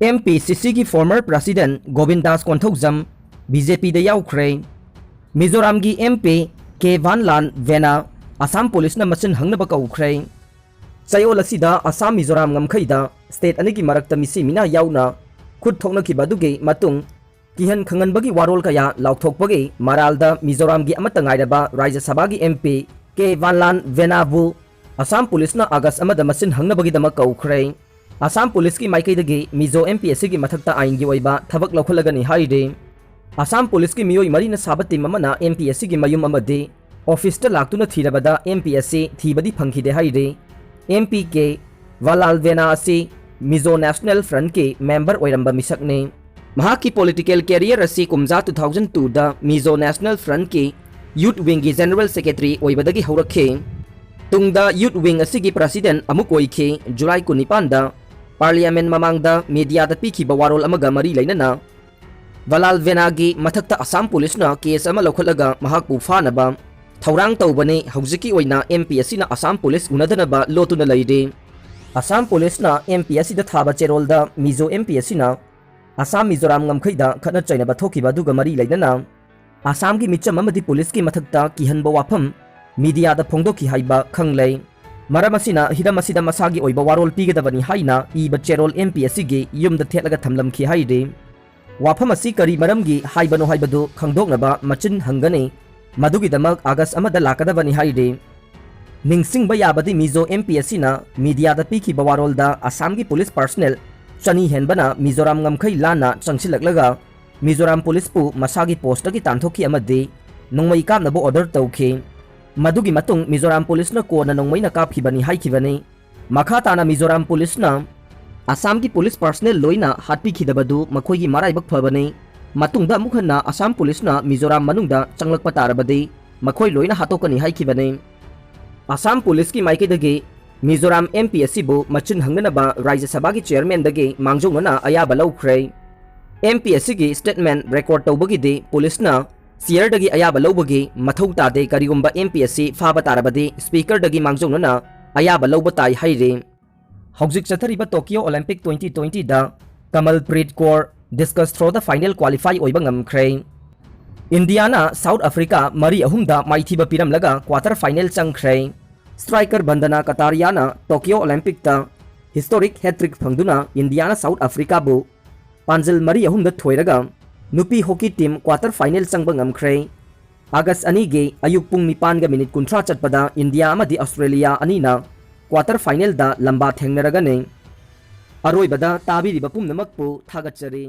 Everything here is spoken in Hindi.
MPCC की former president Govind Das Konthoujam BJP दा याउख्रे। मिजोराम की MP के वानलान वेना असम पुलिस न मचिन हंगनबा कौख्रे। चयोल असिदा असम मिजोराम ngमखैदा स्टेट अनेकी मरक्ता मिसी मिना याउना खुद थोकनखिबदुगी मतुंग किहन खंगनबगी वारोल कया लाउथोकपगी मरालदा मिजोराम की अमत ngairaba राज्य सभा की MP के वानलान वेनाबु असम पुलिस न अगस्त अमद मचिन हंगनबगी दमक कौख्रे। असम पुलिस की माइकैदगी मिजो MPSC की मथक्ता आइन की ओइबा थबक लौखलगनी हाइदे। असम पुलिस की मियोई मरीना साबा टीम अमना MPSC की मयुम अमदे ऑफिस लाक्तुना थीरबदा MPSC थीबदी फंखिदे हाइदे। MP के वालाल वेना असी मिजो नेशनल फ्रंट के मेंबर ओइरंबा मिसकने। महाकी पॉलिटिकल कैरियर असी कुमजा 2002 दा मिजो नेशनल फ्रंट के यूथ विंग की जनरल सेक्रेटरी ओइबदगी हौरखे। तुंगदा यूथ विंग असी की प्रेसिडेंट अमुक ओइखे जुलाई 19 दा पार्लियामेंट ममांगदा मीडिया दा पीखिबा वारोल अमगा मरी लैनना वलाल वेनागी मथक्ता असम पुलिस न केस अमा लौखलगा महाकपु फानबा थौरांग तौबने हौजिकी ओइना MPSC न असम पुलिस उनदनबा लोतुना लैदे। असम पुलिस न MPSC दा थाबा चेरोलदा मिजो MPSC न असम मिजोराम ngमखैदा खना चैनबा थोखिबा दुगा मरी लैनना असम की मिचम अमदी पुलिस की मथक्ता किहनबा वाफम मीडिया दा फोंदोखि हाइबा खंगलै। मरम असिना हिरम असिदा मसागी ओइबा वारोल पीगदबनी हाइना इबा चेरोल MPSC गी युमदा थेलगा थमलमखि हाइदे। वाफम असि करी मरमगी हाइबनो हाइबदु खंगदोकनबा मचिन हंगने मदुगिदमक अगस्त अमदा लाकदबनी हाइदे। निंगसिंगबा याबदी मिजो MPSC ना मीडिया दा पीखिबा वारोलदा असम की पुलिस पर्सनल चनी हेनबना मिजोराम ngमखै लाना चंगसिलकलगा मिजोराम पुलिस पु मसागी पोस्ट की तांथोखि अमदे नोंमै कामनबो ऑर्डर तौखे। मदुगी मतुंग मिजोराम पुलिस न कोना नोंमैना कापखिबनी हाइखिबनी। मखा ताना मिजोराम पुलिस न असम की पुलिस पर्सनल लोइना हाटपिखिदबदु मखोइगी मराइबक फबनी। मतुंगदा मुखना असम पुलिस न मिजोराम मनुंगदा चंगलकपा तारबदि मखोइ लोइना हातोकनी हाइखिबनी। असम पुलिस की माइकैदगी मिजोराम MPSC बु मचिन हंगनबा राज्य सभा की चेयरमैन दगी मांगजौनना अयाबा लौख्रे। MPSC की स्टेटमेंट रिकॉर्ड तौबगिदि पुलिस न सियर दगी अयाबा लौबगी मथौ तादे करिगुंबा MPSC फाबा तारबदि स्पीकर दगी मांगजौनना अयाबा लौबा ताई हाइरे। हौजिक चथरिबा टोक्यो ओलंपिक 2020 दा कमलप्रीत कौर डिस्कस थ्रो द फाइनल क्वालिफाई ओइबा ngमख्रे। इंडियाना साउथ अफ्रीका मरी अहुमदा माइथिबा पिरमलगा क्वार्टर फाइनल चंख्रे। स्ट्राइकर बंदना कतारियाना टोक्यो ओलंपिक ता हिस्टोरिक हैट्रिक फंगदुना इंडियाना साउथ अफ्रीका बु पांजल मरी अहुमदा थोइरगा नुपी हॉकी टीम क्वार्टर फाइनल चंगबा ngमख्रे। अगस्त 2 गे अयुक पुंग 9:30 चटपदा इंडिया अमदी ऑस्ट्रेलिया अनीना क्वार्टर फाइनल दा लंबा थेंगनरगने। अरोइबदा ताबिरिबा पुंगनमकपु थागतचरी।